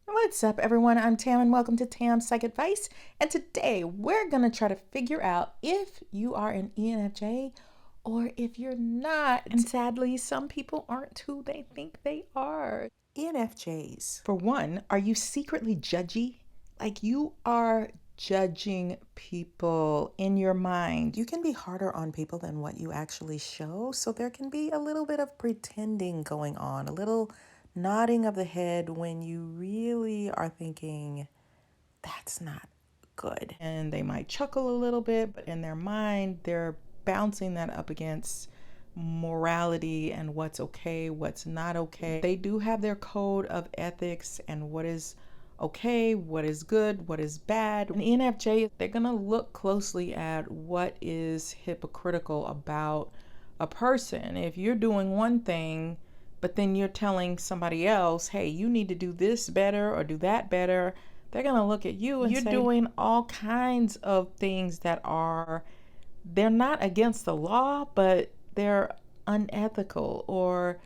What's up, everyone? I'm Tam, and welcome to Tam's Psych Advice. And today we're going to try to figure out if you are an ENFJ or if you're not. And sadly, some people aren't who they think they are. ENFJs. For one, are you secretly judgy? Like you are judging people in your mind. You can be harder on people than what you actually show. So there can be a little bit of pretending going on, a little nodding of the head when you really are thinking, that's not good. And they might chuckle a little bit, but in their mind, they're bouncing that up against morality and what's okay, what's not okay. They do have their code of ethics and what is okay, what is good, what is bad. In ENFJ, they're gonna look closely at what is hypocritical about a person. If you're doing one thing, but then you're telling somebody else, hey, you need to do this better or do that better, they're going to look at you and you're say, doing all kinds of things that they're not against the law, but they're unethical, or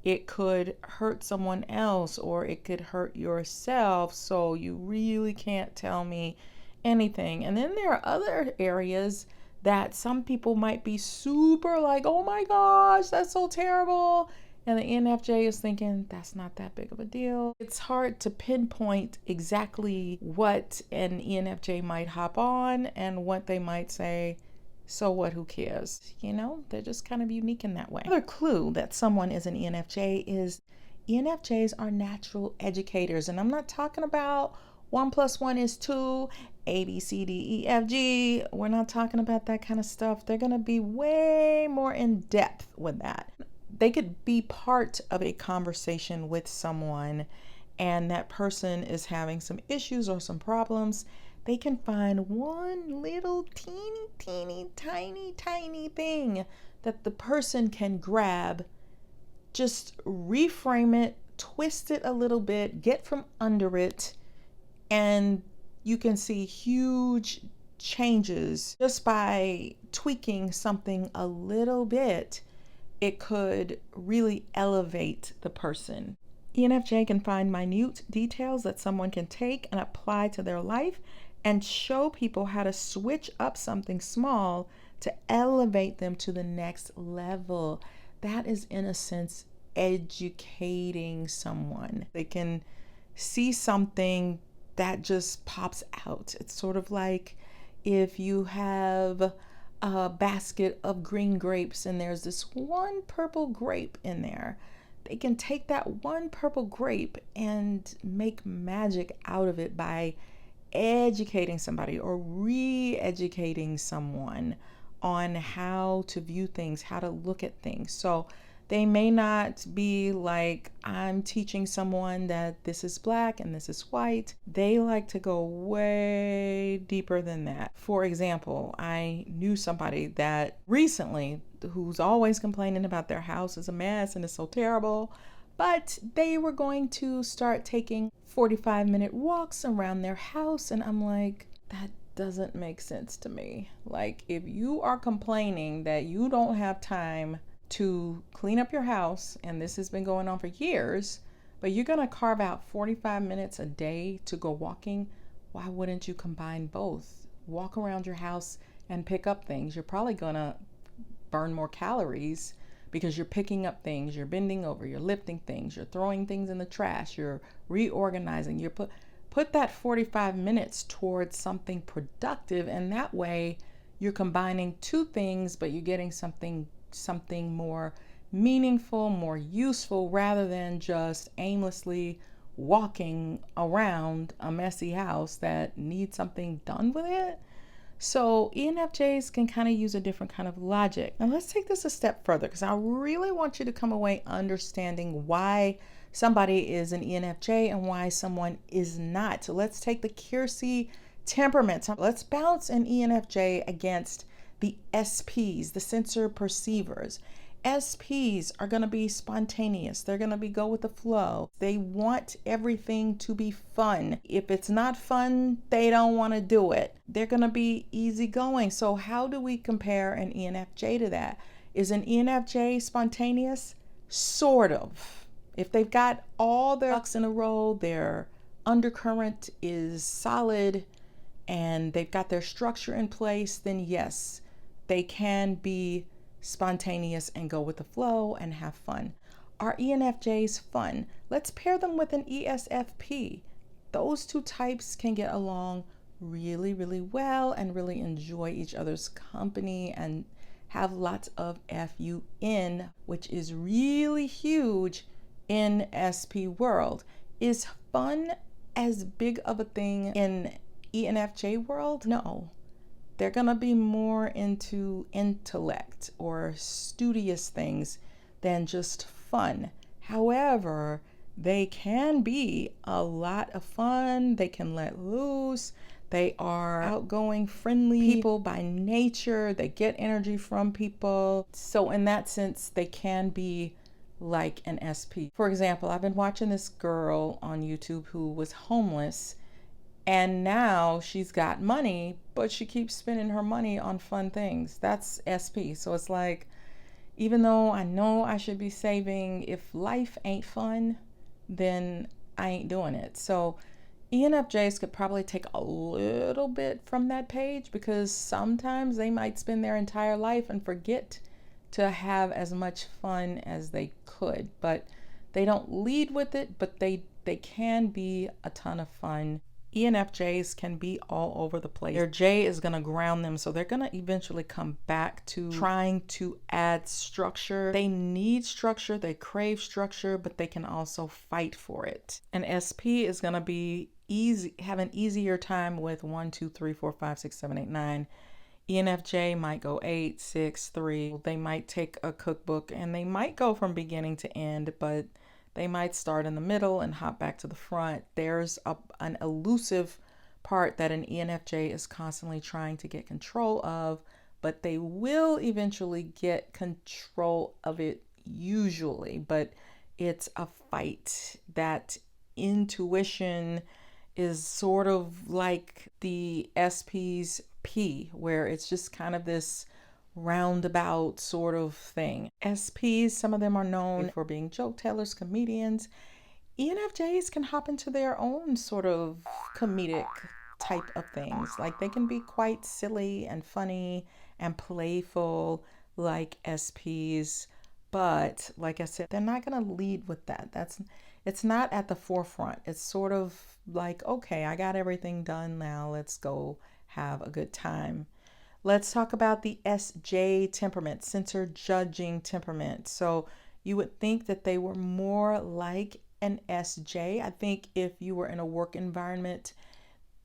it could hurt someone else, or it could hurt yourself. So you really can't tell me anything. And then there are other areas that some people might be super like, oh my gosh, that's so terrible. And the ENFJ is thinking, that's not that big of a deal. It's hard to pinpoint exactly what an ENFJ might hop on and what they might say, so what, who cares? You know, they're just kind of unique in that way. Another clue that someone is an ENFJ is ENFJs are natural educators. And I'm not talking about 1 + 1 is 2, A, B, C, D, E, F, G. We're not talking about that kind of stuff. They're going to be way more in depth with that. They could be part of a conversation with someone and that person is having some issues or some problems. They can find one little teeny, tiny thing that the person can grab, just reframe it, twist it a little bit, get from under it, and you can see huge changes just by tweaking something a little bit. It could really elevate the person. ENFJ can find minute details that someone can take and apply to their life and show people how to switch up something small to elevate them to the next level. That is, in a sense, educating someone. They can see something that just pops out. It's sort of like if you have a basket of green grapes and there's this one purple grape in there. They can take that one purple grape and make magic out of it by educating somebody or re-educating someone on how to view things, how to look at things. So they may not be like, I'm teaching someone that this is black and this is white. They like to go way deeper than that. For example, I knew somebody that recently who's always complaining about their house is a mess and it's so terrible, but they were going to start taking 45-minute walks around their house. And I'm like, that doesn't make sense to me. Like, if you are complaining that you don't have time to clean up your house, and this has been going on for years, but you're going to carve out 45 minutes a day to go walking, why wouldn't you combine both? Walk around your house and pick up things. You're probably going to burn more calories because you're picking up things, you're bending over, you're lifting things, you're throwing things in the trash, you're reorganizing. You put that 45 minutes towards something productive, and that way you're combining two things, but you're getting something more meaningful, more useful, rather than just aimlessly walking around a messy house that needs something done with it. So ENFJs can kind of use a different kind of logic. Now let's take this a step further, because I really want you to come away understanding why somebody is an ENFJ and why someone is not. So let's take the Keirsey temperaments. Let's bounce an ENFJ against the SPs, the sensor perceivers. SPs are going to be spontaneous. They're going to be go with the flow. They want everything to be fun. If it's not fun, they don't want to do it. They're going to be easygoing. So how do we compare an ENFJ to that? Is an ENFJ spontaneous? Sort of. If they've got all their ducks in a row, they're undercurrent is solid and they've got their structure in place, then yes, they can be spontaneous and go with the flow and have fun. Are ENFJs fun? Let's pair them with an ESFP. Those two types can get along really, really well and really enjoy each other's company and have lots of FUN, which is really huge in SP world. Is fun as big of a thing in ENFJ world? No. They're gonna be more into intellect or studious things than just fun. However, they can be a lot of fun. They can let loose. They are outgoing, friendly people by nature. They get energy from people. So in that sense, they can be like an SP. For example, I've been watching this girl on YouTube who was homeless, and now she's got money, but she keeps spending her money on fun things. That's SP. So it's like, even though I know I should be saving, if life ain't fun, then I ain't doing it. So ENFJs could probably take a little bit from that page, because sometimes they might spend their entire life and forget to have as much fun as they could. But they don't lead with it, but they can be a ton of fun. ENFJs can be all over the place. Their J is going to ground them, so they're going to eventually come back to trying to add structure. They need structure, they crave structure, but they can also fight for it. An SP is going to be have an easier time with 1, 2, 3, 4, 5, 6, 7, 8, 9. ENFJ might go 8, 6, 3. They might take a cookbook and they might go from beginning to end, but they might start in the middle and hop back to the front. There's an elusive part that an ENFJ is constantly trying to get control of, but they will eventually get control of it usually. But it's a fight. That intuition is sort of like the SP's P, where it's just kind of this roundabout sort of thing. SPs, some of them are known for being joke tellers, comedians. ENFJs can hop into their own sort of comedic type of things. Like they can be quite silly and funny and playful like SPs, but like I said, they're not going to lead with that. It's not at the forefront. It's sort of like, okay, I got everything done now. Let's go have a good time. Let's talk about the SJ temperament, censor judging temperament. So you would think that they were more like an SJ. I think if you were in a work environment,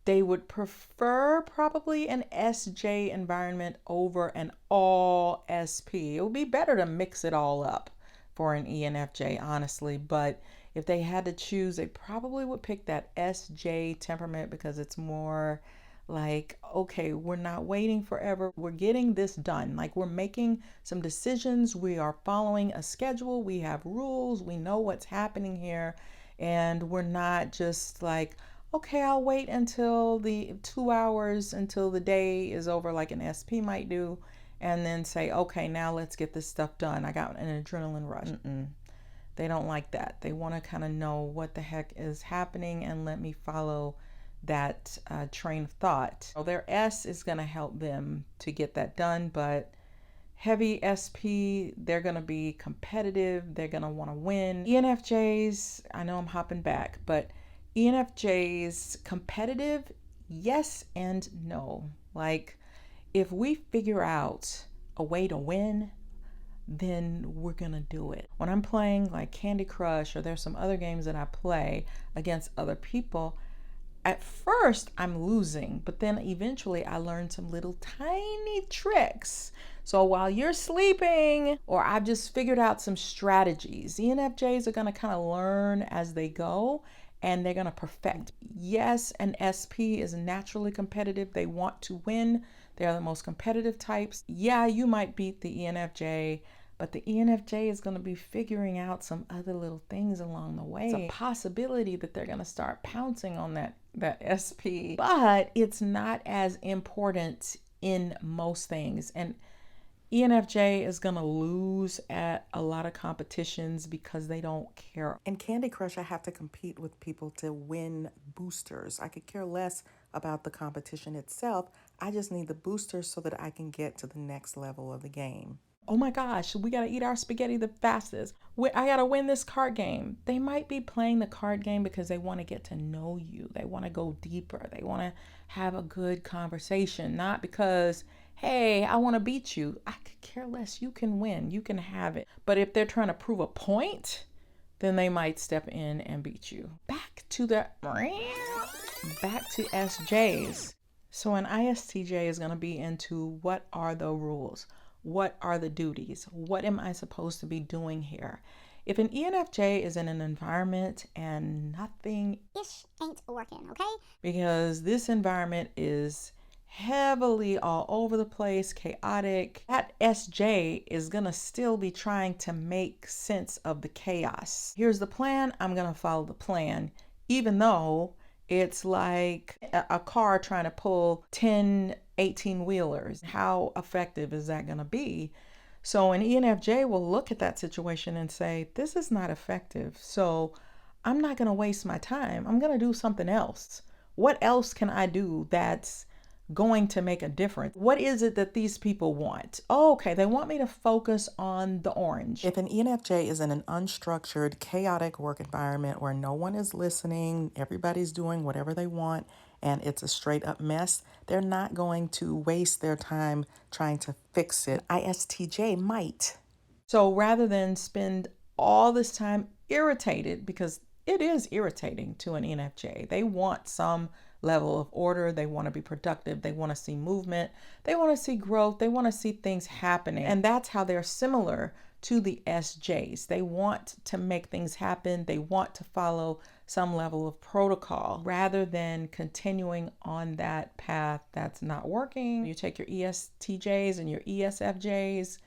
they would prefer probably an SJ environment over an all SP. It would be better to mix it all up for an ENFJ, honestly. But if they had to choose, they probably would pick that SJ temperament because it's more like, okay, we're not waiting forever. We're getting this done. Like we're making some decisions. We are following a schedule. We have rules. We know what's happening here. And we're not just like, okay, I'll wait until the 2 hours until the day is over like an SP might do. And then say, okay, now let's get this stuff done. I got an adrenaline rush. They don't like that. They want to kind of know what the heck is happening and let me follow that train of thought. So their S is going to help them to get that done, but heavy SP, they're going to be competitive. They're going to want to win. ENFJs, I know I'm hopping back, but ENFJs, competitive, yes and no. Like if we figure out a way to win, then we're gonna do it. When I'm playing like Candy Crush or there's some other games that I play against other people, at first I'm losing, but then eventually I learn some little tiny tricks. So while you're sleeping, or I've just figured out some strategies, ENFJs are gonna kind of learn as they go and they're gonna perfect. Yes, an SP is naturally competitive. They want to win. They're the most competitive types. Yeah, you might beat the ENFJ, but the ENFJ is going to be figuring out some other little things along the way. It's a possibility that they're going to start pouncing on that SP, but it's not as important in most things. And ENFJ is going to lose at a lot of competitions because they don't care. In Candy Crush, I have to compete with people to win boosters. I could care less about the competition itself. I just need the boosters so that I can get to the next level of the game. Oh my gosh, we got to eat our spaghetti the fastest. I got to win this card game. They might be playing the card game because they want to get to know you. They want to go deeper. They want to have a good conversation, not because, hey, I want to beat you. I could care less. You can win. You can have it. But if they're trying to prove a point, then they might step in and beat you. Back to SJs. So an ISTJ is going to be into what are the rules? What are the duties? What am I supposed to be doing here? If an ENFJ is in an environment and nothing ain't working, okay? Because this environment is heavily all over the place, chaotic, that SJ is gonna still be trying to make sense of the chaos. Here's the plan, I'm gonna follow the plan, even though it's like a car trying to pull 10, 18 wheelers. How effective is that gonna be? So an ENFJ will look at that situation and say, this is not effective. So I'm not gonna waste my time. I'm gonna do something else. What else can I do that's going to make a difference? What is it that these people want? Oh, okay, they want me to focus on the orange. If an ENFJ is in an unstructured, chaotic work environment where no one is listening, everybody's doing whatever they want, and it's a straight up mess, they're not going to waste their time trying to fix it. ISTJ might. So rather than spend all this time irritated, because it is irritating to an ENFJ, they want some level of order, they want to be productive, they want to see movement, they want to see growth, they want to see things happening. And that's how they're similar to the SJs. They want to make things happen, they want to follow some level of protocol rather than continuing on that path that's not working. You take your ESTJs and your ESFJs,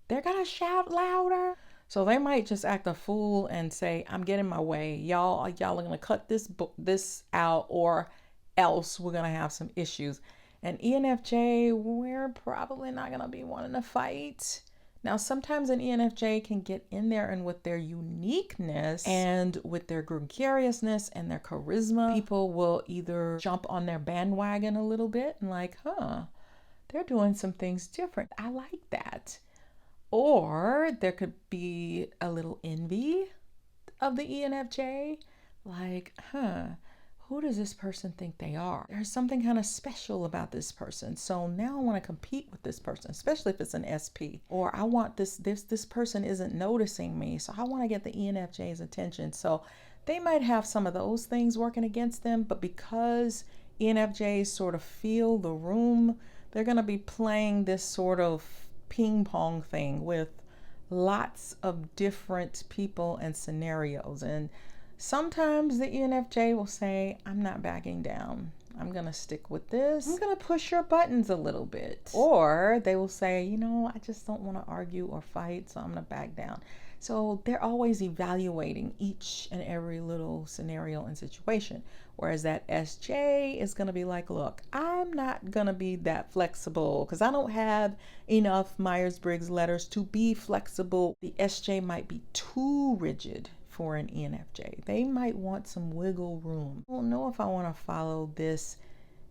they're gonna shout louder. So they might just act a fool and say, I'm getting my way. Y'all are gonna cut this out, or else we're gonna have some issues. And ENFJ, we're probably not gonna be wanting to fight. Now, sometimes an ENFJ can get in there, and with their uniqueness and with their gregariousness and their charisma, people will either jump on their bandwagon a little bit and like, they're doing some things different. I like that. Or there could be a little envy of the ENFJ, like, who does this person think they are? There's something kind of special about this person. So now I want to compete with this person, especially if it's an SP. Or I want this person isn't noticing me, so I want to get the ENFJ's attention. So they might have some of those things working against them, but because ENFJs sort of feel the room, they're going to be playing this sort of ping pong thing with lots of different people and scenarios. And sometimes the ENFJ will say, I'm not backing down. I'm going to stick with this. I'm going to push your buttons a little bit. Or they will say, I just don't want to argue or fight, so I'm going to back down. So they're always evaluating each and every little scenario and situation. Whereas that SJ is going to be like, look, I'm not going to be that flexible because I don't have enough Myers-Briggs letters to be flexible. The SJ might be too rigid for an ENFJ. They might want some wiggle room. I don't know if I want to follow this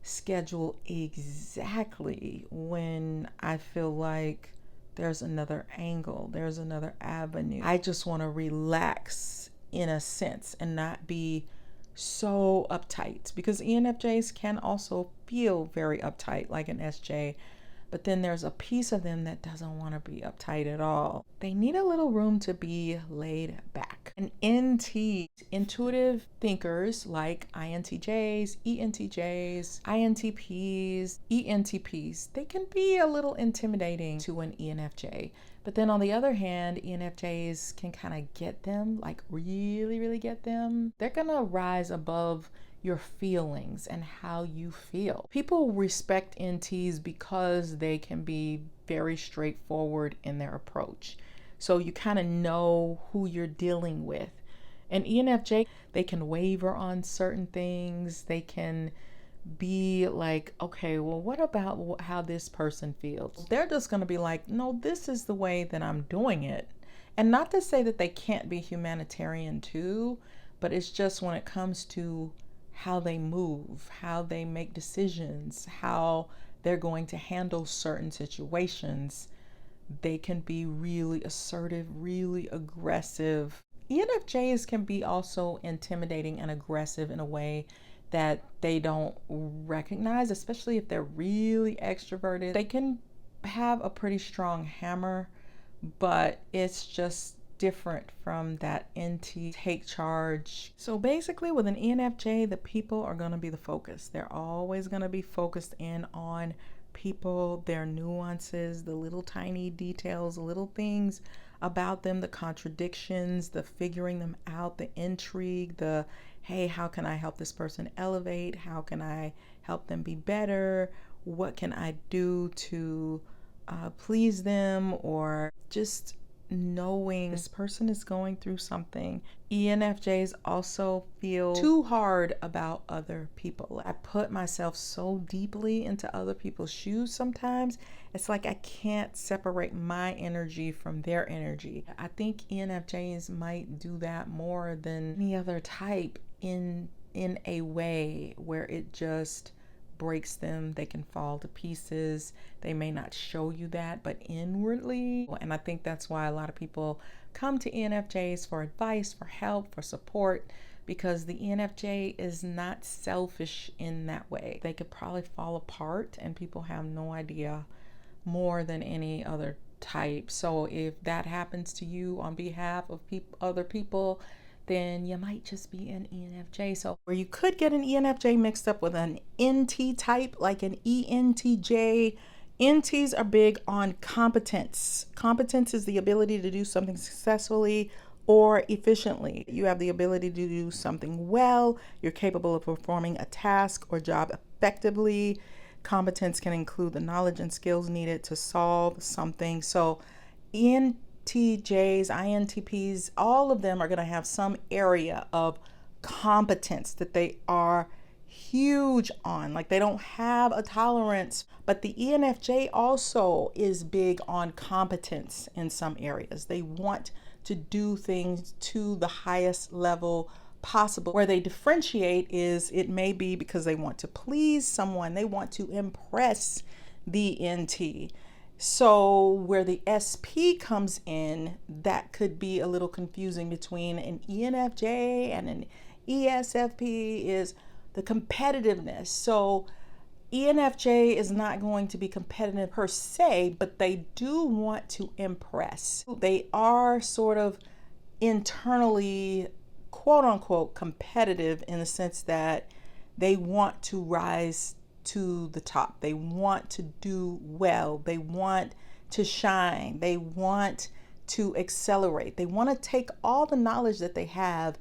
schedule exactly when I feel like there's another angle, there's another avenue. I just want to relax in a sense and not be so uptight, because ENFJs can also feel very uptight like an SJ, but then there's a piece of them that doesn't want to be uptight at all. They need a little room to be laid back. An NT, intuitive thinkers like INTJs, ENTJs, INTPs, ENTPs, they can be a little intimidating to an ENFJ. But then on the other hand, ENFJs can kind of get them, like really, really get them. They're gonna rise above your feelings and how you feel. People respect NTs because they can be very straightforward in their approach. So you kind of know who you're dealing with. And ENFJ, they can waver on certain things. They can be like, okay, well, what about how this person feels? They're just going to be like, no, this is the way that I'm doing it. And not to say that they can't be humanitarian too, but it's just when it comes to how they move, how they make decisions, how they're going to handle certain situations, they can be really assertive, really aggressive. ENFJs can be also intimidating and aggressive in a way that they don't recognize, especially if they're really extroverted. They can have a pretty strong hammer, but it's just different from that NT take charge. So basically with an ENFJ, the people are going to be the focus. They're always going to be focused in on people, their nuances, the little tiny details, the little things about them, the contradictions, the figuring them out, the intrigue, the hey, how can I help this person elevate? How can I help them be better? What can I do to please them? Or just knowing this person is going through something. ENFJs also feel too hard about other people. I put myself so deeply into other people's shoes sometimes. It's like I can't separate my energy from their energy. I think ENFJs might do that more than any other type in a way where it just breaks them. They can fall to pieces. They may not show you that, but inwardly. And I think that's why a lot of people come to ENFJs for advice, for help, for support, because the ENFJ is not selfish in that way. They could probably fall apart and people have no idea more than any other type. So if that happens to you on behalf of other people, then you might just be an ENFJ. So where you could get an ENFJ mixed up with an NT type, like an ENTJ. NTs are big on competence. Competence is the ability to do something successfully or efficiently. You have the ability to do something well. You're capable of performing a task or job effectively. Competence can include the knowledge and skills needed to solve something. So ENTJs, INTPs, all of them are going to have some area of competence that they are huge on. Like they don't have a tolerance, but the ENFJ also is big on competence in some areas. They want to do things to the highest level possible. Where they differentiate is it may be because they want to please someone, they want to impress the NT. So where the SP comes in, that could be a little confusing between an ENFJ and an ESFP is the competitiveness. So ENFJ is not going to be competitive per se, but they do want to impress. They are sort of internally, quote unquote, competitive in the sense that they want to rise to the top. They want to do well. They want to shine. They want to accelerate. They want to take all the knowledge that they have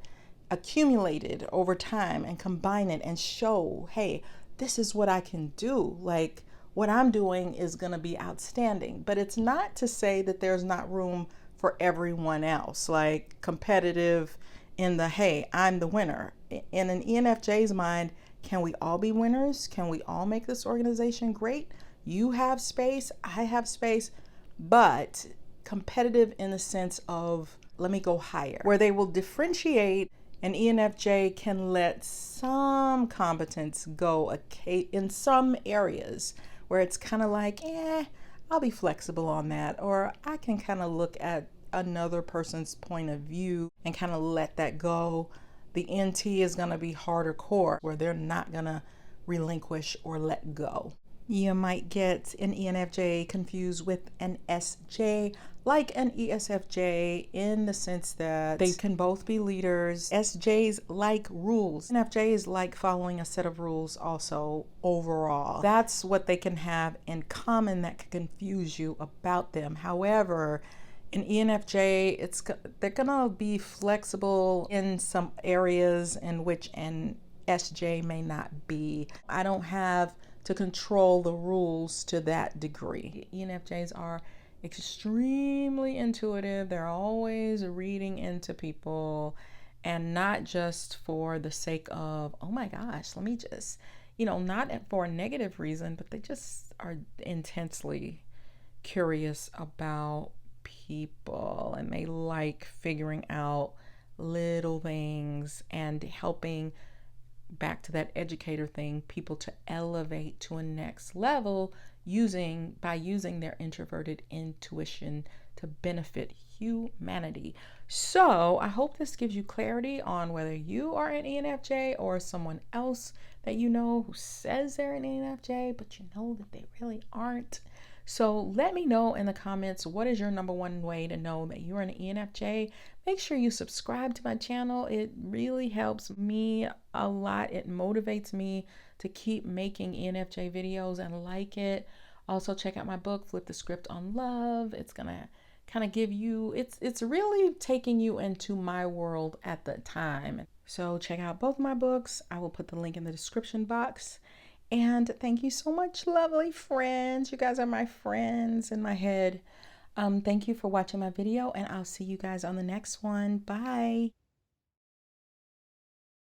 accumulated over time and combine it and show, hey, this is what I can do. Like what I'm doing is going to be outstanding. But it's not to say that there's not room for everyone else, like competitive in the, hey, I'm the winner. In an ENFJ's mind, can we all be winners? Can we all make this organization great? You have space, I have space, but competitive in the sense of, let me go higher. Where they will differentiate, an ENFJ can let some competence go in some areas where it's kind of like, I'll be flexible on that, or I can kind of look at another person's point of view and kind of let that go. The NT is going to be harder core, where they're not going to relinquish or let go. You might get an ENFJ confused with an SJ, like an ESFJ, in the sense that they can both be leaders. SJs like rules. ENFJs like following a set of rules also overall. That's what they can have in common that can confuse you about them. However, an ENFJ, they're gonna be flexible in some areas in which an SJ may not be. I don't have to control the rules to that degree. ENFJs are extremely intuitive. They're always reading into people, and not just for the sake of, oh my gosh, let me just not for a negative reason, but they just are intensely curious about people, and they like figuring out little things and helping, back to that educator thing, people to elevate to a next level by using their introverted intuition to benefit humanity. So I hope this gives you clarity on whether you are an ENFJ or someone else that you know who says they're an ENFJ, but you know that they really aren't. So let me know in the comments, what is your number one way to know that you're an ENFJ? Make sure you subscribe to my channel. It really helps me a lot. It motivates me to keep making ENFJ videos and like it. Also check out my book, Flip the Script on Love. It's gonna kind of give you, it's really taking you into my world at the time. So check out both my books. I will put the link in the description box. And thank you so much, lovely friends. You guys are my friends in my head. Thank you for watching my video, and I'll see you guys on the next one. Bye.